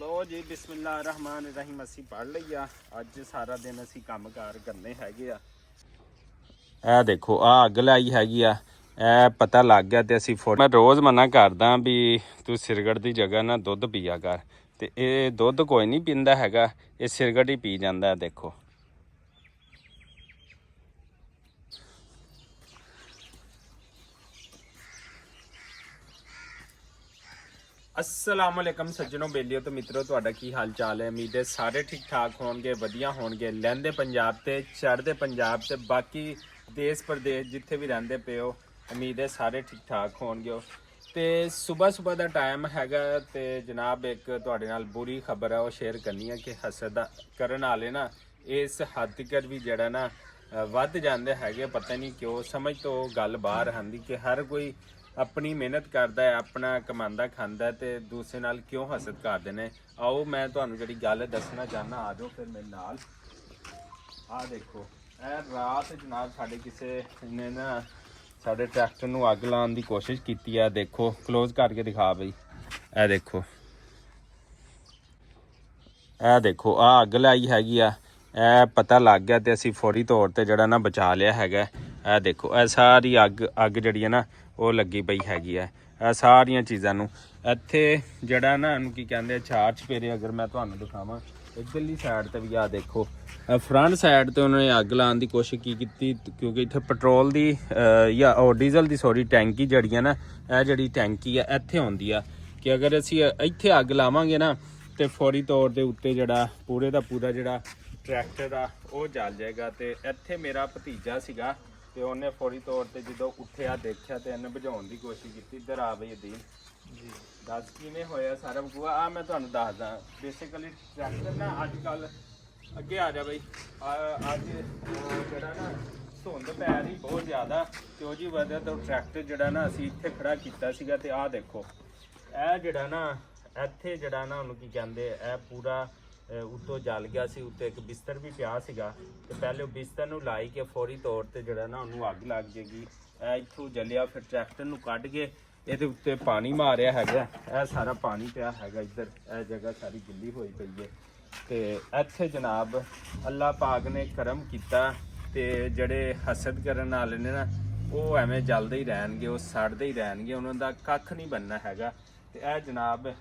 लो जी बिस्मिल्लाह रहमान रहीम ਅਸੀਂ ਪੜ ਲਈਆ ਅੱਜ ਸਾਰਾ ਦਿਨ ਅਸੀਂ ਕੰਮਕਾਰ ਕਰਨੇ ਹੈਗੇ ਆ। ਇਹ ਦੇਖੋ ਆ ਅੱਗ ਲਾਈ ਹੈਗੀ ਆ, ਇਹ ਪਤਾ ਲੱਗ ਗਿਆ ਤੇ ਅਸੀਂ ਮੈਂ ਰੋਜ਼ ਮਨਾ ਕਰਦਾ ਵੀ ਤੂੰ ਸਿਰਗੜ ਦੀ ਜਗ੍ਹਾ ਨਾ ਦੁੱਧ ਪੀਆ ਕਰ, ਤੇ ਇਹ ਦੁੱਧ ਕੋਈ ਨਹੀਂ ਪੀਂਦਾ ਹੈਗਾ, ਇਹ ਸਿਰਗੜ ਹੀ ਪੀ ਜਾਂਦਾ। ਦੇਖੋ अस्सलामुअलैकुम सज्जनों बेलियो तो मित्रों ਤੁਹਾਡਾ ਕੀ ਹਾਲ ਚਾਲ ਹੈ। ਉਮੀਦ ਹੈ ਸਾਰੇ ਠੀਕ ਠਾਕ ਹੋਣਗੇ, ਵਧੀਆ ਹੋਣਗੇ। ਲਹਿੰਦੇ ਪੰਜਾਬ ਤੇ ਚੜ੍ਹਦੇ ਪੰਜਾਬ ਤੇ ਬਾਕੀ ਦੇਸ਼ ਪ੍ਰਦੇਸ਼ ਜਿੱਥੇ ਵੀ ਰਹਿੰਦੇ ਪਏ ਹੋ, ਉਮੀਦ ਹੈ ਸਾਰੇ ਠੀਕ ਠਾਕ ਹੋਣਗੇ। ਤੇ ਸਵੇਰ ਦਾ ਟਾਈਮ ਹੈਗਾ ਤੇ ਜਨਾਬ ਇੱਕ ਤੁਹਾਡੇ ਨਾਲ ਬੁਰੀ ਖਬਰ ਹੈ ਉਹ ਸ਼ੇਅਰ ਕਰਨੀ ਹੈ ਕਿ ਹਸਦ ਕਰਨ ਵਾਲੇ ਨਾ ਇਸ ਹੱਦ ਤੱਕ ਵੀ ਜਿਹੜਾ ਨਾ ਵੱਧ ਜਾਂਦੇ ਹੈਗੇ। ਪਤਾ ਨਹੀਂ ਕਿਉਂ, ਸਮਝ ਤੋਂ ਗੱਲ ਬਾਹਰ ਆਉਂਦੀ ਕਿ ਹਰ ਕੋਈ अपनी मेहनत करता है, अपना कमांदा खांदा ते दूसरे नाल क्यों हसद करते हैं। आओ मैं तुहानू जिहड़ी गल दसना चाहना, आ जाओ फिर मेरे नाल। आ देखो ए रात जनाब साडे किसे ने ना साडे ट्रैक्टर नू अग लाने की कोशिश की है। देखो क्लोज करके दिखा बई, ए देखो आ अग लाई हैगी आ। ਇਹ ਪਤਾ ਲੱਗ ਗਿਆ ਤੇ ਅਸੀਂ ਫੌਰੀ ਤੌਰ ਤੇ ਜਿਹੜਾ ਨਾ ਬਚਾ ਲਿਆ ਹੈਗਾ। ਇਹ ਦੇਖੋ ਇਹ ਸਾਰੀ ਅੱਗ ਜਿਹੜੀ ਹੈ ਨਾ ਉਹ ਲੱਗੀ ਪਈ ਹੈਗੀ ਆ। ਇਹ ਸਾਰੀਆਂ ਚੀਜ਼ਾਂ ਨੂੰ ਇੱਥੇ ਜਿਹੜਾ ਨਾ ਇਹਨੂੰ ਕੀ ਕਹਿੰਦੇ ਚਾਰ ਚਪੇਰੇ ਅਗਰ ਮੈਂ ਤੁਹਾਨੂੰ ਦਿਖਾਵਾਂ, ਇੱਧਰਲੀ ਸਾਈਡ ਤੇ ਵੀ ਆ ਦੇਖੋ ਫਰੰਟ ਸਾਈਡ ਤੇ ਉਹਨਾਂ ਨੇ ਅੱਗ ਲਾਉਣ ਦੀ ਕੋਸ਼ਿਸ਼ ਕੀਤੀ ਕਿਉਂਕਿ ਇੱਥੇ ਪੈਟਰੋਲ ਦੀ ਜਾਂ ਉਹ ਡੀਜ਼ਲ ਦੀ ਸੌਰੀ ਟੈਂਕੀ ਜਿਹੜੀ ਆ ਨਾ, ਇਹ ਜਿਹੜੀ ਟੈਂਕੀ ਆ ਇੱਥੇ ਆਉਂਦੀ ਆ ਕਿ ਅਗਰ ਅਸੀਂ ਇੱਥੇ ਅੱਗ ਲਾਵਾਂਗੇ ਨਾ ਤੇ ਫੌਰੀ ਤੌਰ ਦੇ ਉੱਤੇ ਜਿਹੜਾ ਪੂਰੇ ਦਾ ਪੂਰਾ ਜਿਹੜਾ ਟਰੈਕਟਰ ਆ ਉਹ ਜਲ ਜਾਏਗਾ। ਤੇ ਇੱਥੇ ਮੇਰਾ ਭਤੀਜਾ ਸੀਗਾ ਤੇ ਉਹਨੇ ਫੌਰੀ ਤੌਰ ਤੇ ਜਦੋਂ ਉੱਠਿਆ ਦੇਖਿਆ ਤੇ ਇਹਨੇ ਬੁਝਾਉਣ ਦੀ ਕੋਸ਼ਿਸ਼ ਕੀਤੀ। ਇੱਧਰ ਆ ਬਈ ਅਦੀਲ ਜੀ, ਦੱਸ ਕਿਵੇਂ ਹੋਇਆ ਸਾਰਾ ਬਕੂਆ। ਆ ਮੈਂ ਤੁਹਾਨੂੰ ਦੱਸਦਾ ਬੇਸਿਕਲੀ ਟਰੈਕਟਰ ਨਾ ਅੱਜ ਕੱਲ ਅੱਗੇ ਆ ਜਾ ਬਈ ਅੱਜ ਜਿਹੜਾ ਨਾ ਧੁੰਦ ਪੈ ਰਹੀ ਬਹੁਤ ਜ਼ਿਆਦਾ ਤੇ ਉਹ ਜੀ ਵਜ੍ਹਾ ਤੋਂ ਟਰੈਕਟਰ ਜਿਹੜਾ ਨਾ ਅਸੀਂ ਇੱਥੇ ਖੜਾ ਕੀਤਾ ਸੀਗਾ। ਤੇ ਆਹ ਦੇਖੋ ਇਹ ਜਿਹੜਾ ਨਾ ਇੱਥੇ ਜਿਹੜਾ ਨਾ ਉਹਨੂੰ ਕੀ ਕਹਿੰਦੇ ਇਹ ਪੂਰਾ ਉੱਤੋਂ ਜਲ ਗਿਆ ਸੀ। ਉੱਤੇ ਇੱਕ ਬਿਸਤਰ ਵੀ ਪਿਆ ਸੀਗਾ ਤੇ ਪਹਿਲੇ ਉਹ ਬਿਸਤਰ ਨੂੰ ਲਾਈ ਕੇ ਫੌਰੀ ਤੌਰ ਤੇ ਜਿਹੜਾ ਨਾ ਉਹਨੂੰ ਅੱਗ ਲੱਗ ਜਾਏਗੀ। ਇਹ ਇੱਥੋਂ ਜਲਿਆ, ਫਿਰ ਟਰੈਕਟਰ ਨੂੰ ਕੱਢ ਕੇ ਇਹਦੇ ਉੱਤੇ ਪਾਣੀ ਮਾਰਿਆ ਹੈਗਾ। ਇਹ ਸਾਰਾ ਪਾਣੀ ਪਿਆ ਹੈਗਾ, ਇੱਧਰ ਇਹ ਜਗ੍ਹਾ ਸਾਰੀ ਗਿੱਲੀ ਹੋਈ ਪਈ ਹੈ। ਤੇ ਇੱਥੇ ਜਨਾਬ ਅੱਲਾਹ ਪਾਕ ਨੇ ਕਰਮ ਕੀਤਾ ਤੇ ਜਿਹੜੇ ਹਸਦ ਕਰਨ ਵਾਲੇ ਨੇ ਨਾ ਉਹ ਐਵੇਂ ਜਲਦੇ ਹੀ ਰਹਿਣਗੇ, ਉਹ ਸੜਦੇ ਹੀ ਰਹਿਣਗੇ, ਉਹਨਾਂ ਦਾ ਕੱਖ ਨਹੀਂ ਬਣਨਾ ਹੈਗਾ। ਤੇ ਇਹ ਜਨਾਬ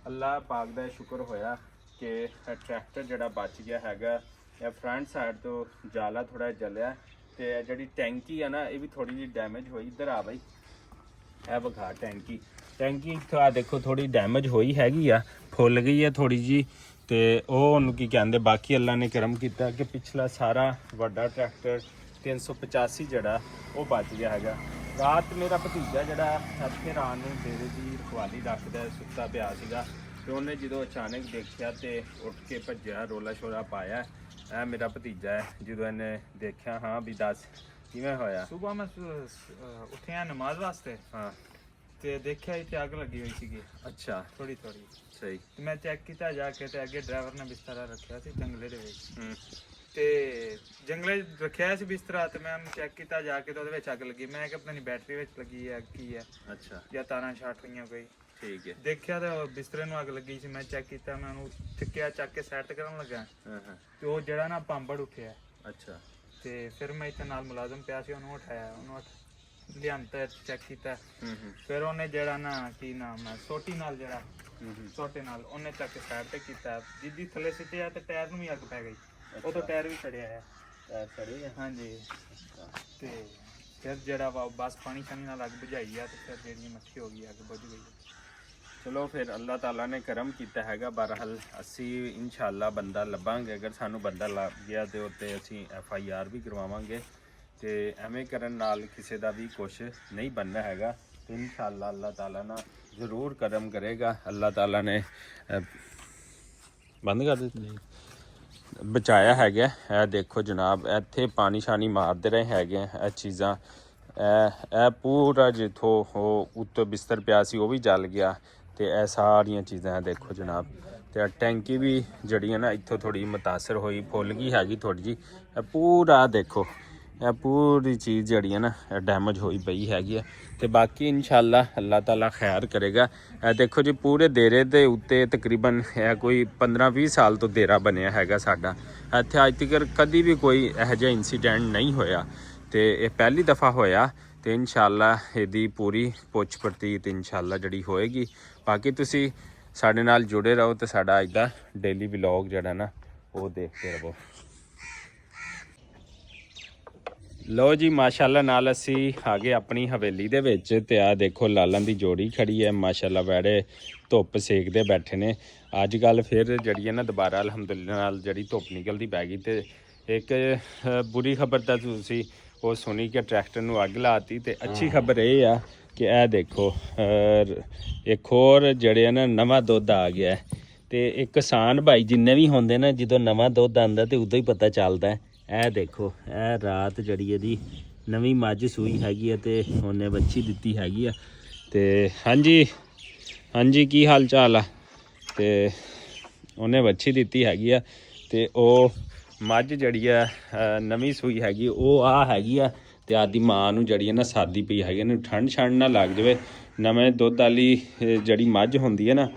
ਅੱਲਾਹ ਪਾਕ ਦਾ ਸ਼ੁਕਰ ਹੋਇਆ ਕਿ ਟਰੈਕਟਰ ਜਿਹੜਾ ਬਚ ਗਿਆ ਹੈਗਾ। ਇਹ ਫਰੰਟ ਸਾਈਡ ਤੋਂ ਜਾਲਾ ਥੋੜਾ ਜਲਿਆ ਤੇ ਜਿਹੜੀ ਟੈਂਕੀ ਆ ਨਾ ਇਹ ਵੀ ਥੋੜੀ ਜਿਹੀ ਡੈਮੇਜ ਹੋਈ। ਇੱਧਰ ਆ ਬਈ ਇਹ ਵਿਖਾ ਟੈਂਕੀ ਇੱਥੋਂ ਆ ਦੇਖੋ ਥੋੜੀ ਡੈਮੇਜ ਹੋਈ ਹੈਗੀ ਆ, ਫੁੱਲ ਗਈ ਹੈ ਥੋੜੀ ਜੀ। ਤੇ ਉਹ ਉਹਨੂੰ ਕੀ ਕਹਿੰਦੇ ਬਾਕੀ ਅੱਲਾ ਨੇ ਕਰਮ ਕੀਤਾ ਕਿ ਪਿਛਲਾ ਸਾਰਾ ਵੱਡਾ ਟਰੈਕਟਰ 385 ਜਿਹੜਾ ਉਹ ਬਚ ਗਿਆ ਹੈਗਾ। ਰਾਤ ਮੇਰਾ ਭਤੀਜਾ ਜਿਹੜਾ ਇੱਥੇ ਰਾਤ ਨੂੰ ਡੇਰੇ ਦੀ ਰਖਵਾਲੀ ਰੱਖਦਾ ਸੁੱਤਾ ਪਿਆ ਸੀਗਾ ਤੇ ਉਹਨੇ ਜਦੋਂ ਅਚਾਨਕ ਦੇਖਿਆ ਤੇ ਉੱਠ ਕੇ ਭੱਜਿਆ, ਰੋਲਾ ਸ਼ੋਲਾ ਪਾਇਆ। ਇਹ ਮੇਰਾ ਭਤੀਜਾ ਹੈ। ਜਦੋਂ ਇਹਨੇ ਦੇਖਿਆ ਹਾਂ ਵੀ ਦੱਸ ਕਿਵੇਂ ਹੋਇਆ। ਸੁਬਾਹ ਮੈਂ ਉੱਠਿਆ ਨਮਾਜ਼ ਵਾਸਤੇ, ਹਾਂ ਤੇ ਦੇਖਿਆ ਇੱਥੇ ਅੱਗ ਲੱਗੀ ਹੋਈ ਸੀਗੀ। ਅੱਛਾ ਥੋੜੀ ਸਹੀ। ਤੇ ਮੈਂ ਚੈੱਕ ਕੀਤਾ ਜਾ ਕੇ ਤੇ ਅੱਗੇ ਡਰਾਈਵਰ ਨੇ ਬਿਸਤਰਾ ਰੱਖਿਆ ਸੀ ਜੰਗਲੇ ਦੇ ਵਿੱਚ। ਤੇ ਜੰਗਲੇ ਰੱਖਿਆ ਸੀ ਬਿਸਤਰਾ ਤੇ ਮੈਂ ਉਹਨੂੰ ਚੈੱਕ ਕੀਤਾ ਜਾ ਕੇ ਤੇ ਉਹਦੇ ਵਿੱਚ ਅੱਗ ਲੱਗੀ। ਮੈਂ ਕਿਹਾ ਪਤਾ ਨਹੀਂ ਬੈਟਰੀ ਵਿੱਚ ਲੱਗੀ ਹੈ ਕੀ ਹੈ, ਅੱਛਾ ਜਾਂ ਤਾਰਾਂ ਸ਼ਾਰਟ ਹੋਈਆਂ ਕੋਈ। ਠੀਕ ਹੈ। ਦੇਖਿਆ ਤਾਂ ਬਿਸਤਰੇ ਨੂੰ ਅੱਗ ਲੱਗੀ ਸੀ। ਮੈਂ ਚੈੱਕ ਕੀਤਾ, ਮੈਂ ਉਹਨੂੰ ਚੁੱਕਿਆ, ਚੱਕ ਕੇ ਸੈੱਟ ਕਰਨ ਲੱਗਾ ਤੇ ਉਹ ਜਿਹੜਾ ਨਾ ਪੰਬੜ ਉੱਠਿਆ। ਅੱਛਾ। ਤੇ ਫਿਰ ਮੈਂ ਇੱਥੇ ਨਾਲ ਮੁਲਾਜ਼ਮ ਪਿਆ ਸੀ, ਉਹਨੂੰ ਉਠਾਇਆ, ਉਹਨੂੰ ਲਿਆਂਦਾ, ਚੈੱਕ ਕੀਤਾ। ਫਿਰ ਉਹਨੇ ਜਿਹੜਾ ਨਾ ਕੀ ਨਾਮ ਹੈ ਸੋਟੀ ਨਾਲ ਜਿਹੜਾ ਸੋਟੇ ਨਾਲ ਉਹਨੇ ਚੱਕ ਕੇ ਸਾਈਡ ਤੇ ਕੀਤਾ, ਜਿੱਦੀ ਥੱਲੇ ਸਿੱਟਿਆ ਤੇ ਟਾਇਰ ਨੂੰ ਵੀ ਅੱਗ ਪੈ ਗਈ। ਉਹ ਤੋਂ ਟਾਇਰ ਵੀ ਸੜਿਆ ਹੈ। ਟਾਇਰ ਸੜਿਆ? ਹਾਂਜੀ। ਤੇ ਫਿਰ ਜਿਹੜਾ ਵਾ ਬਸ ਪਾਣੀ ਸ਼ਾਨੀ ਨਾਲ ਅੱਗ ਬੁਝਾਈ ਆ ਤੇ ਫਿਰ ਜਿਹੜੀ ਮੱਠੀ ਹੋ ਗਈ, ਅੱਗ ਬੁਝ ਗਈ। ਚਲੋ ਫਿਰ ਅੱਲਾਹ ਤਾਲਾ ਨੇ ਕਰਮ ਕੀਤਾ ਹੈਗਾ। ਬਹਰਹਾਲ ਅਸੀਂ ਇਨਸ਼ਾਅੱਲਾ ਬੰਦਾ ਲੱਭਾਂਗੇ, ਅਗਰ ਸਾਨੂੰ ਬੰਦਾ ਲੱਭ ਗਿਆ ਤੇ ਉੱਤੇ ਅਸੀਂ FIR ਵੀ ਕਰਵਾਵਾਂਗੇ। ਤੇ ਐਵੇਂ ਕਰਨ ਨਾਲ ਕਿਸੇ ਦਾ ਵੀ ਕੁਛ ਨਹੀਂ ਬਣਨਾ ਹੈਗਾ। ਤੇ ਇਨਸ਼ਾਅੱਲਾ ਅੱਲਾਹ ਤਾਲਾ ਨਾ ਜ਼ਰੂਰ ਕਰਮ ਕਰੇਗਾ। ਅੱਲਾਹ ਤਾਲਾ ਨੇ ਬੰਦ ਕਰ ਦਿੱਤੀ, ਬਚਾਇਆ ਹੈਗਾ। ਇਹ ਦੇਖੋ ਜਨਾਬ ਇੱਥੇ ਪਾਣੀ ਸ਼ਾਨੀ ਮਾਰਦੇ ਰਹੇ ਹੈਗੇ। ਇਹ ਚੀਜ਼ਾਂ ਇਹ ਪੂਰਾ ਜਿੱਥੋਂ ਉਹ ਉੱਤੇ ਬਿਸਤਰ ਪਿਆ ਸੀ ਉਹ ਵੀ ਜਲ ਗਿਆ। ਤੇ ਇਹ ਸਾਰੀਆਂ ਚੀਜ਼ਾਂ ਦੇਖੋ ਜਨਾਬ। ਤੇ ਟੈਂਕੀ ਵੀ ਜਿਹੜੀ ਹੈ ਨਾ ਇੱਥੋਂ ਥੋੜੀ ਮੁਤਾਸਰ ਹੋਈ, ਫੁੱਲ ਗਈ ਹੈਗੀ ਥੋੜੀ ਜੀ। ਪੂਰਾ ਦੇਖੋ ਇਹ ਪੂਰੀ ਚੀਜ਼ ਜਿਹੜੀ ਹੈ ਨਾ ਡੈਮੇਜ ਹੋਈ ਪਈ ਹੈਗੀ ਆ। ਤੇ ਬਾਕੀ ਇਨਸ਼ਾਅੱਲਾ ਅੱਲਾਹ ਤਾਲਾ ਖੈਰ ਕਰੇਗਾ। ਇਹ ਦੇਖੋ ਜੀ ਪੂਰੇ ਦੇਰੇ ਦੇ ਉੱਤੇ ਤਕਰੀਬਨ ਇਹ ਕੋਈ 15-20 ਸਾਲ ਤੋਂ ਦੇਰਾ ਬਣਿਆ ਹੈਗਾ ਸਾਡਾ। ਇੱਥੇ ਅੱਜ ਤੱਕ ਕਦੀ ਵੀ ਕੋਈ ਇਹੋ ਜਿਹਾ ਇੰਸੀਡੈਂਟ ਨਹੀਂ ਹੋਇਆ ਤੇ ਇਹ ਪਹਿਲੀ ਦਫਾ ਹੋਇਆ। ਤੇ ਇਨਸ਼ਾਅੱਲਾ ਇਹਦੀ ਪੂਰੀ ਪੁੱਛ ਪੜਤਾਲ ਇਨਸ਼ਾਅੱਲਾ ਜਿਹੜੀ ਹੋਏਗੀ। ਬਾਕੀ ਤੁਸੀਂ ਸਾਡੇ ਨਾਲ ਜੁੜੇ ਰਹੋ ਤੇ ਸਾਡਾ ਅੱਜ ਦਾ ਡੇਲੀ ਵਲੌਗ ਜਿਹੜਾ ਨਾ ਉਹ ਦੇਖਦੇ ਰਹੋ। ਲਓ ਜੀ ਮਾਸ਼ਾਅੱਲਾ ਨਾਲ ਅਸੀਂ ਆ ਗਏ ਆਪਣੀ ਹਵੇਲੀ ਦੇ ਵਿੱਚ ਤੇ ਆ ਦੇਖੋ ਲਾਲਾਂ ਦੀ ਜੋੜੀ ਖੜੀ ਹੈ ਮਾਸ਼ਾਅੱਲਾ। ਬੜੇ ਧੁੱਪ ਸੇਕਦੇ ਬੈਠੇ ਨੇ। ਅੱਜ ਕੱਲ ਫਿਰ ਜਿਹੜੀ ਹੈ ਨਾ ਦੁਬਾਰਾ ਅਲਹਮਦੁਲਿਲਾ ਨਾਲ ਜਿਹੜੀ ਧੁੱਪ ਨਿਕਲਦੀ ਪੈ ਗਈ। ਤੇ ਇੱਕ ਬੁਰੀ ਖਬਰ ਤਾਂ ਤੁਸੀਂ ਉਹ ਸੁਣੀ ਕਿ ਟਰੈਕਟਰ ਨੂੰ ਅੱਗ ਲਾਤੀ। ਤੇ ਅੱਛੀ ਖਬਰ ਇਹ ਆ ਕਿ ਇਹ ਦੇਖੋ ਇੱਕ ਹੋਰ ਜਿਹੜੇ ਆ ਨਾ ਨਵਾਂ ਦੁੱਧ ਆ ਗਿਆ। ਤੇ ਇਹ ਕਿਸਾਨ ਭਾਈ ਜਿੰਨੇ ਵੀ ਹੁੰਦੇ ਨਾ ਜਦੋਂ ਨਵਾਂ ਦੁੱਧ ਆਉਂਦਾ ਤੇ ਉਦੋਂ ਹੀ ਪਤਾ ਚੱਲਦਾ। ਇਹ ਦੇਖੋ ਇਹ ਰਾਤ ਜਿਹੜੀ ਇਹਦੀ ਨਵੀਂ ਮੱਝ ਸੂਈ ਹੈਗੀ ਆ ਤੇ ਉਹਨੇ ਵੱਛੀ ਦਿੱਤੀ ਹੈਗੀ ਆ। ਤੇ ਹਾਂਜੀ ਕੀ ਹਾਲ ਚਾਲ ਆ। ਤੇ ਉਹਨੇ ਵੱਛੀ ਦਿੱਤੀ ਹੈਗੀ ਆ ਤੇ ਉਹ ਮੱਝ ਜਿਹੜੀ ਆ ਨਵੀਂ ਸੂਈ ਹੈਗੀ ਉਹ ਆ ਹੈਗੀ ਆ। ਤੇ ਆਦੀ ਮਾਂ ਨੂੰ ਜਿਹੜੀ ਹੈ ਨਾ ਸਾਦੀ ਪਈ ਹੈਗੀ, ਇਹਨੂੰ ਠੰਡ ਨਾ ਲੱਗ ਜਾਵੇ। ਨਵੇਂ ਦੁੱਧ ਵਾਲੀ ਜਿਹੜੀ ਮੱਝ ਹੁੰਦੀ ਹੈ ਨਾ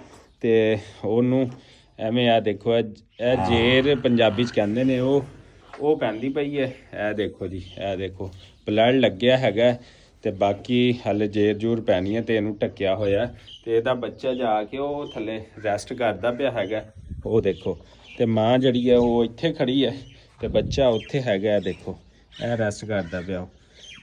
ਤੇ ਉਹਨੂੰ ਐਵੇਂ ਆ ਦੇਖੋ ਇਹ ਜੇਰ ਪੰਜਾਬੀ 'ਚ ਕਹਿੰਦੇ ਨੇ ਉਹ ਪੈਂਦੀ ਪਈ ਹੈ। ਇਹ ਦੇਖੋ ਜੀ ਇਹ ਦੇਖੋ ਬਲੱਡ ਲੱਗਿਆ ਹੈਗਾ ਤੇ ਬਾਕੀ ਹਲੇ ਜੇਰ ਜੂਰ ਪੈਣੀ ਹੈ ਤੇ ਇਹਨੂੰ ਢੱਕਿਆ ਹੋਇਆ। ਤੇ ਇਹਦਾ ਬੱਚਾ ਜਾ ਕੇ ਉਹ ਥੱਲੇ ਰੈਸਟ ਕਰਦਾ ਪਿਆ ਹੈਗਾ। ਉਹ ਦੇਖੋ ਤੇ ਮਾਂ ਜਿਹੜੀ ਹੈ ਉਹ ਇੱਥੇ ਖੜੀ ਹੈ ਤੇ ਬੱਚਾ ਉੱਥੇ ਹੈਗਾ। ਦੇਖੋ ਇਹ ਰੈਸਟ ਕਰਦਾ ਪਿਆ।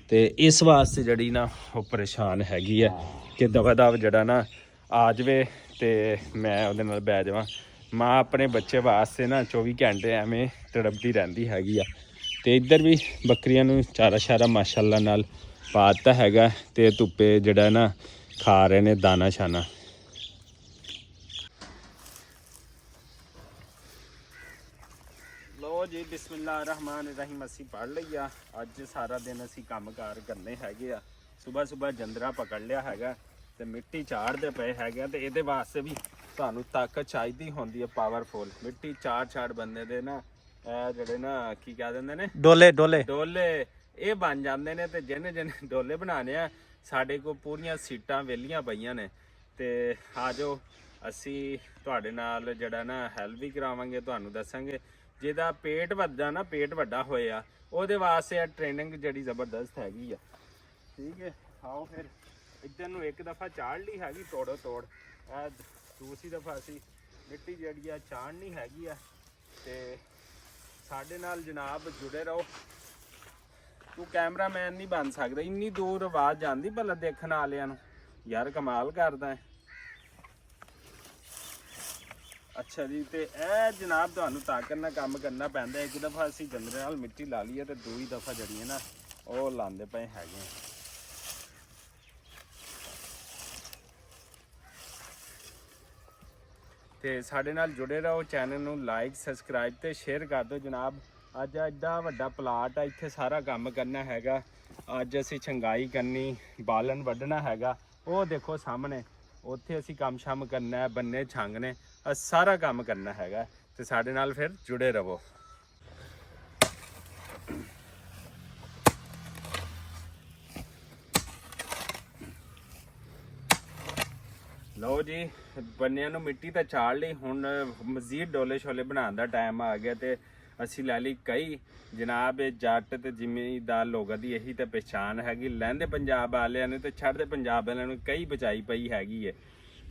ਤੇ ਇਸ ਵਾਸਤੇ ਜਿਹੜੀ ਨਾ ਉਹ ਪਰੇਸ਼ਾਨ ਹੈਗੀ ਹੈ ਕਿ ਦਵਾ ਦਵ ਜਿਹੜਾ ਨਾ ਆ ਜਾਵੇ ਤੇ ਮੈਂ ਉਹਦੇ ਨਾਲ ਬਹਿ ਜਾਵਾਂ। ਮਾਂ ਆਪਣੇ ਬੱਚੇ ਵਾਸਤੇ ਨਾ 24 ਘੰਟੇ ਐਵੇਂ ਤੜਪਦੀ ਰਹਿੰਦੀ ਹੈਗੀ ਆ। ਤੇ ਇੱਧਰ ਵੀ ਬੱਕਰੀਆਂ ਨੂੰ ਚਾਰਾ ਸ਼ਾਰਾ ਮਾਸ਼ਾਅੱਲਾ ਨਾਲ ਪਾ ਦਿੱਤਾ ਹੈਗਾ ਤੇ ਧੁੱਪੇ ਜਿਹੜਾ ਨਾ ਖਾ ਰਹੇ ਨੇ ਦਾਣਾ ਸ਼ਾਨਾ। ਲੋ ਜੀ ਬਿਸਮਿਲ੍ਲਾਹ ਰਹਿਮਾਨ ਰਹੀਮ ਅਸੀਂ ਪੜ੍ਹ ਲਈ ਆ। ਅੱਜ ਸਾਰਾ ਦਿਨ ਅਸੀਂ ਕੰਮਕਾਰ ਕਰਨੇ ਹੈਗੇ ਆ। ਸੁਬਾਹ ਜੰਦਰਾ ਪਕੜ ਲਿਆ ਹੈਗਾ ਤੇ ਮਿੱਟੀ ਚਾੜਦੇ ਪਏ ਹੈਗੇ ਆ। ਤੇ ਇਹਦੇ ਵਾਸਤੇ ਵੀ ਤੁਹਾਨੂੰ ਤਾਕਤ ਚਾਹੀਦੀ ਹੁੰਦੀ ਹੈ ਪਾਵਰਫੁਲ। ਮਿੱਟੀ ਚਾੜ ਬੰਦੇ ਦੇ ਨਾ ਇਹ ਜਿਹੜੇ ਨਾ ਕੀ ਕਹਿ ਦਿੰਦੇ ਨੇ ਡੋਲੇ ਇਹ ਬਣ ਜਾਂਦੇ ਨੇ। ਤੇ ਜਿਹਨੇ ਡੋਲੇ ਬਣਾਉਣੇ ਆ ਸਾਡੇ ਕੋਲ ਪੂਰੀਆਂ ਸੀਟਾਂ ਵਿਹਲੀਆਂ ਪਈਆਂ ਨੇ। ਤੇ ਆ ਜਾਓ ਅਸੀਂ ਤੁਹਾਡੇ ਨਾਲ ਜਿਹੜਾ ਨਾ ਹੈਲਪ ਵੀ ਕਰਾਵਾਂਗੇ। ਤੁਹਾਨੂੰ ਦੱਸਾਂਗੇ ਜਿਹਦਾ ਪੇਟ ਵੱਡਾ ਹੋਇਆ ਉਹਦੇ ਵਾਸਤੇ ਆ ਟ੍ਰੇਨਿੰਗ ਜਿਹੜੀ ਜ਼ਬਰਦਸਤ ਹੈਗੀ ਆ। ਠੀਕ ਹੈ ਆਓ ਫਿਰ ਇੱਧਰ ਨੂੰ ਇੱਕ ਦਫਾ ਚਾੜ ਲਈ ਹੈਗੀ ਤੋੜ ਇਹ ਦੂਸਰੀ ਦਫਾ ਅਸੀਂ ਮਿੱਟੀ ਜਿਹੜੀ ਆ ਚਾੜਨੀ ਹੈਗੀ ਆ। ਤੇ ਸਾਡੇ ਨਾਲ ਜਨਾਬ ਜੁੜੇ ਰਹੋ। ਤੂੰ ਕੈਮਰਾਮੈਨ ਨਹੀਂ ਬਣ ਸਕਦਾ, ਇੰਨੀ ਦੂਰ ਆਵਾਜ਼ ਜਾਂਦੀ ਭਲਾ ਦੇਖਣ ਵਾਲਿਆਂ ਨੂੰ। ਯਾਰ ਕਮਾਲ ਕਰਦਾ ਹੈ। ਅੱਛਾ ਜੀ ਤੇ ਇਹ ਜਨਾਬ ਤੁਹਾਨੂੰ ਤਾਕਤ ਨਾਲ ਕੰਮ ਕਰਨਾ ਪੈਂਦਾ। ਇੱਕ ਦਫਾ ਅਸੀਂ ਜੰਦਰੇ ਨਾਲ ਮਿੱਟੀ ਲਾ ਲਈ ਹੈ ਤੇ ਦੂਜੀ ਦਫਾ ਜਿਹੜੀ ਹੈ ਨਾ ਉਹ ਲਾਉਂਦੇ ਪਏ ਹੈਗੇ। ਤੇ ਸਾਡੇ ਨਾਲ ਜੁੜੇ ਰਹੋ। ਚੈਨਲ ਨੂੰ ਲਾਈਕ ਸਬਸਕ੍ਰਾਈਬ ਤੇ ਸ਼ੇਅਰ ਕਰ ਦਿਓ ਜਨਾਬ। ਅੱਜ ਐਡਾ ਵੱਡਾ ਪਲਾਟ ਆ, ਇੱਥੇ ਸਾਰਾ ਕੰਮ ਕਰਨਾ ਹੈਗਾ। ਅੱਜ ਅਸੀਂ ਛੰਗਾਈ ਕਰਨੀ, ਬਾਲਣ ਵੱਢਣਾ ਹੈਗਾ। ਉਹ ਦੇਖੋ ਸਾਹਮਣੇ ਉੱਥੇ ਅਸੀਂ ਕੰਮ ਸ਼ਮ ਕਰਨਾ ਹੈ, ਬੰਨੇ ਛਾਂਗਣੇ, ਸਾਰਾ ਕੰਮ ਕਰਨਾ ਹੈਗਾ। ਤੇ ਸਾਡੇ ਨਾਲ ਫਿਰ ਜੁੜੇ ਰਹੋ। ਲਓ ਜੀ ਬੰਨਿਆਂ ਨੂੰ ਮਿੱਟੀ ਤਾਂ ਚਾੜ ਲਈ। ਹੁਣ ਮਜ਼ੀਦ ਡੋਲੇ ਛੋਲੇ ਬਣਾਉਣ ਦਾ ਟਾਈਮ ਆ ਗਿਆ। ਤੇ ਅਸੀਂ ਲੈ ਲਈ ਕਈ। ਜਨਾਬ ਇਹ ਜੱਟ ਤੇ ਜ਼ਿਮੀਂਦਾਰ ਲੋਕਾਂ ਦੀ ਇਹੀ ਤਾਂ ਪਛਾਣ ਹੈਗੀ। ਲਹਿੰਦੇ ਪੰਜਾਬ ਵਾਲਿਆਂ ਨੂੰ ਤੇ ਛੱਡਦੇ ਪੰਜਾਬ ਵਾਲਿਆਂ ਨੂੰ ਕਈ ਬਚਾਈ ਪਈ ਹੈਗੀ ਹੈ।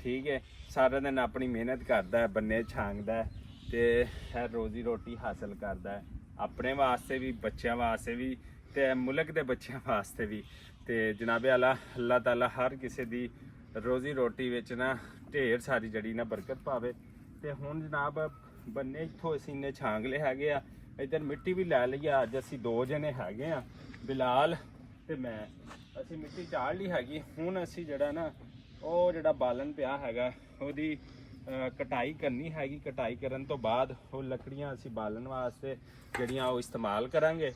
ਠੀਕ ਹੈ ਸਾਰਾ ਦਿਨ ਆਪਣੀ ਮਿਹਨਤ ਕਰਦਾ ਹੈ, ਬੰਨੇ ਛਾਂਗਦਾ ਤੇ ਹੈ ਰੋਜ਼ੀ ਰੋਟੀ ਹਾਸਲ ਕਰਦਾ ਆਪਣੇ ਵਾਸਤੇ ਵੀ, ਬੱਚਿਆਂ ਵਾਸਤੇ ਵੀ ਤੇ ਮੁਲਕ ਦੇ ਬੱਚਿਆਂ ਵਾਸਤੇ ਵੀ। ਤੇ ਜਨਾਬੇ ਅੱਲਾਹ ਤਾਲਾ ਹਰ ਕਿਸੇ ਦੀ ਰੋਜ਼ੀ ਰੋਟੀ ਵਿੱਚ ਨਾ ਢੇਰ ਸਾਰੀ ਜਿਹੜੀ ਨਾ ਬਰਕਤ ਪਾਵੇ। ਤੇ ਹੁਣ ਜਨਾਬ ਬੰਨੇ ਇੱਥੋਂ ਅਸੀਂ ਨੇ ਛਾਂਗ ਲਏ ਹੈਗੇ ਆ। ਇੱਧਰ ਮਿੱਟੀ ਵੀ ਲੈ ਲਈ ਆ। ਅੱਜ ਅਸੀਂ 2 ਜਣੇ ਹੈਗੇ ਆ, ਬਿਲਾਲ ਤੇ ਮੈਂ। ਅਸੀਂ ਮਿੱਟੀ ਚਾੜ ਲਈ ਹੈਗੀ। ਹੁਣ ਅਸੀਂ ਜਿਹੜਾ ਨਾ ਉਹ ਜਿਹੜਾ ਬਾਲਣ ਪਿਆ ਹੈਗਾ ਉਹਦੀ ਕਟਾਈ ਕਰਨੀ ਹੈਗੀ। ਕਟਾਈ ਕਰਨ ਤੋਂ ਬਾਅਦ ਉਹ ਲੱਕੜੀਆਂ ਅਸੀਂ ਬਾਲਣ ਵਾਸਤੇ ਜਿਹੜੀਆਂ ਉਹ ਇਸਤੇਮਾਲ ਕਰਾਂਗੇ।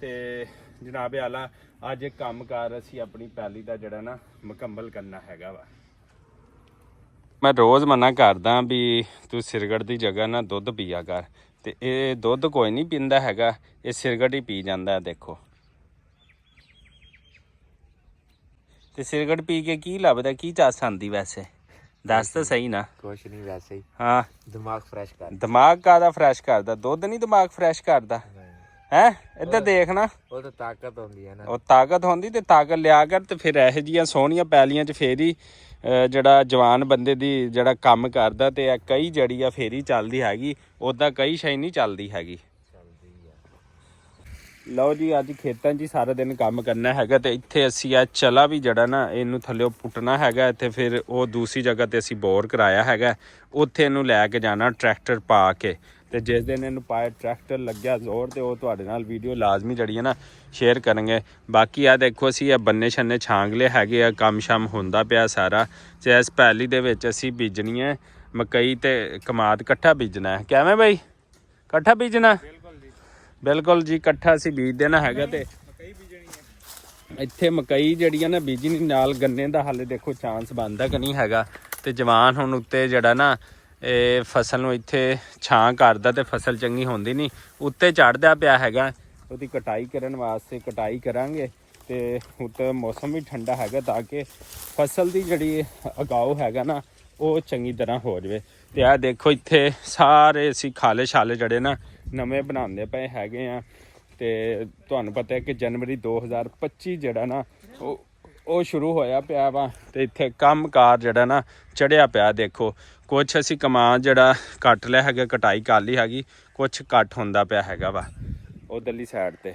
ਤੇ ਜਨਾਬੇ ਆਲਾ ਅੱਜ ਇੱਕ ਕੰਮਕਾਰ ਅਸੀਂ ਆਪਣੀ ਪੈਲੀ ਦਾ ਜਿਹੜਾ ਨਾ ਮੁਕੰਮਲ ਕਰਨਾ ਹੈਗਾ ਵਾ। ਮੈਂ ਰੋਜ਼ ਮਨਾ ਕਰਦਾ ਵੀ ਤੂੰ ਸਿਰਗੜ ਦੀ ਜਗ੍ਹਾ ਨਾ ਦੁੱਧ ਪੀਆ ਕਰ। ਤੇ ਇਹ ਦੁੱਧ ਕੋਈ ਨਹੀਂ ਪੀਂਦਾ ਹੈਗਾ, ਇਹ ਸਿਰਗੜ ਹੀ ਪੀ ਜਾਂਦਾ। ਦੇਖੋ ਤੇ ਸਿਗਰਟ ਪੀ ਕੇ ਕੀ ਲੱਭਦਾ, ਕੀ ਚੱਸ ਆਂਦੀ ਵੈਸੇ ਦੱਸ ਤਾਂ ਸਹੀ ਨਾ। ਕੁਛ ਨਹੀਂ, ਵੈਸੇ ਹੀ ਹਾਂ ਦਿਮਾਗ ਫਰੈਸ਼ ਕਰ। ਦਿਮਾਗ ਕਾਹਦਾ ਫਰੈਸ਼ ਕਰਦਾ, ਦੁੱਧ ਨਹੀਂ ਦਿਮਾਗ ਫਰੈਸ਼ ਕਰਦਾ ਹੈ। ਇੱਧਰ ਦੇਖ ਨਾ, ਉਹ ਤਾਂ ਤਾਕਤ ਹੁੰਦੀ ਹੈ ਨਾ। ਉਹ ਤਾਕਤ ਹੁੰਦੀ ਤੇ ਤਾਕਤ ਲਿਆ ਕਰ ਤੇ ਫਿਰ ਇਹੋ ਜਿਹੀਆਂ ਸੋਹਣੀਆਂ ਪੈਲੀਆਂ 'ਚ ਫੇਰ ਹੀ ਜਿਹੜਾ ਜਵਾਨ ਬੰਦੇ ਦੀ ਜਿਹੜਾ ਕੰਮ ਕਰਦਾ ਤੇ ਇਹ ਕਈ ਜੜੀ ਆ ਫੇਰ ਹੀ ਚੱਲਦੀ ਹੈਗੀ, ਉੱਦਾਂ ਕਈ ਸ਼ੈ ਨਹੀਂ ਚੱਲਦੀ ਹੈਗੀ। ਲਓ ਜੀ ਅੱਜ ਖੇਤਾਂ 'ਚ ਹੀ ਸਾਰਾ ਦਿਨ ਕੰਮ ਕਰਨਾ ਹੈਗਾ ਤੇ ਇੱਥੇ ਅਸੀਂ ਆ ਚਲਾ ਵੀ ਜਿਹੜਾ ਨਾ ਇਹਨੂੰ ਥੱਲਿਓ ਪੁੱਟਣਾ ਹੈਗਾ ਤੇ ਫਿਰ ਉਹ ਦੂਸਰੀ ਜਗ੍ਹਾ ਤੇ ਅਸੀਂ ਬੋਰ ਕਰਾਇਆ ਹੈਗਾ, ਉੱਥੇ ਇਹਨੂੰ ਲੈ ਕੇ ਜਾਣਾ ਟਰੈਕਟਰ ਪਾ ਕੇ। ਤੇ ਜਿਸ ਦਿਨ ਇਹਨੂੰ ਪਾਏ ਟਰੈਕਟਰ ਲੱਗਿਆ ਜ਼ੋਰ ਤੇ ਉਹ ਤੁਹਾਡੇ ਨਾਲ ਵੀਡੀਓ ਲਾਜ਼ਮੀ ਜਿਹੜੀ ਹੈ ਨਾ ਸ਼ੇਅਰ ਕਰਾਂਗੇ। ਬਾਕੀ ਆ ਦੇਖੋ ਅਸੀਂ ਇਹ ਬੰਨੇ ਛੰਨੇ ਛਾਂਗ ਲਏ ਹੈਗੇ ਆ, ਕੰਮ ਸ਼ਮ ਹੁੰਦਾ ਪਿਆ ਸਾਰਾ। ਤੇ ਇਸ ਪੈਲੀ ਦੇ ਵਿੱਚ ਅਸੀਂ ਬੀਜਣੀ ਹੈ ਮਕਈ ਤੇ ਕਮਾਦ ਇਕੱਠਾ ਬੀਜਣਾ ਹੈ। ਕਿਵੇਂ ਬਾਈ ਇਕੱਠਾ ਬੀਜਣਾ? ਬਿਲਕੁਲ ਜੀ ਇਕੱਠਾ ਅਸੀਂ ਬੀਜ ਦੇਣਾ ਹੈਗਾ। ਤੇ ਮਕਈ ਬੀਜਣੀ ਹੈ ਇੱਥੇ ਮਕਈ ਜਿਹੜੀ ਆ ਨਾ ਬੀਜਣੀ ਨਾਲ ਗੰਨੇ ਦਾ ਹਾਲੇ ਦੇਖੋ ਚਾਂਸ ਬਣਦਾ ਕਿ ਨਹੀਂ ਹੈਗਾ। ਤੇ ਜਵਾਨ ਹੁਣ ਉੱਤੇ ਜਿਹੜਾ ਨਾ ਇਹ ਫਸਲ ਨੂੰ ਇੱਥੇ ਛਾਂ ਕਰਦਾ ਤੇ ਫਸਲ ਚੰਗੀ ਹੁੰਦੀ ਨਹੀਂ, ਉੱਤੇ ਚੜ੍ਹਦਾ ਪਿਆ ਹੈਗਾ। ਉਹਦੀ ਕਟਾਈ ਕਰਨ ਵਾਸਤੇ ਕਟਾਈ ਕਰਾਂਗੇ ਤੇ ਉੱਤੇ ਮੌਸਮ ਵੀ ਠੰਡਾ ਹੈਗਾ ਤਾਂ ਕਿ ਫਸਲ ਦੀ ਜਿਹੜੀ ਉਗਾਓ ਹੈਗਾ ਨਾ ਉਹ ਚੰਗੀ ਤਰ੍ਹਾਂ ਹੋ ਜਾਵੇ। ਤੇ ਆਹ ਦੇਖੋ ਇੱਥੇ ਸਾਰੇ ਅਸੀਂ ਖਾਲੇ ਛਾਲੇ ਜਿਹੜੇ ਨਾ ਨਵੇਂ ਬਣਾਉਂਦੇ ਪਏ ਹੈਗੇ ਆ। ਤੇ ਤੁਹਾਨੂੰ ਪਤਾ ਹੈ ਕਿ ਜਨਵਰੀ 2025 ਜਿਹੜਾ ਨਾ ਉਹ ਸ਼ੁਰੂ ਹੋਇਆ ਪਿਆ ਵਾ ਤੇ ਇੱਥੇ ਕੰਮਕਾਰ ਜਿਹੜਾ ਨਾ ਚੜਿਆ ਪਿਆ। ਦੇਖੋ ਕੁਛ ਅਸੀਂ ਕਮਾਦ ਜਿਹੜਾ ਕੱਟ ਲਿਆ ਹੈਗਾ, ਕਟਾਈ ਕਰ ਲਈ ਹੈਗੀ, ਕੁਛ ਕੱਟ ਹੁੰਦਾ ਪਿਆ ਹੈਗਾ ਵਾ ਉਧਰਲੀ ਸਾਈਡ ਤੇ।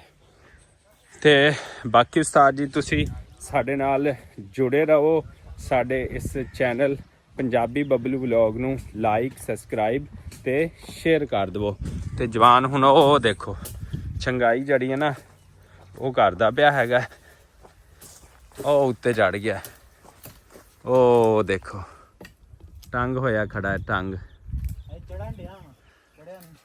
ਤੇ ਬਾਕੀ ਉਸਤਾਦ ਜੀ ਤੁਸੀਂ ਸਾਡੇ ਨਾਲ ਜੁੜੇ ਰਹੋ, ਸਾਡੇ ਇਸ ਚੈਨਲ ਪੰਜਾਬੀ ਬਬਲੂ ਵਲੌਗ ਨੂੰ ਲਾਈਕ ਸਬਸਕ੍ਰਾਈਬ ਤੇ ਸ਼ੇਅਰ ਕਰ ਦੇਵੋ। ਤੇ ਜਵਾਨ ਹੁਣ ਉਹ ਦੇਖੋ ਛੰਗਾਈ ਜਿਹੜੀ ਹੈ ਨਾ ਉਹ ਕਰਦਾ ਪਿਆ ਹੈਗਾ, ਉਹ ਉੱਤੇ ਚੜ ਗਿਆ। ਉਹ ਦੇਖੋ ਟੰਗ ਹੋਇਆ ਖੜਾ ਹੈ, ਟੰਗ ਚੜਨ ਡਿਆ ਵਾ, ਚੜਿਆ ਨਹੀਂ।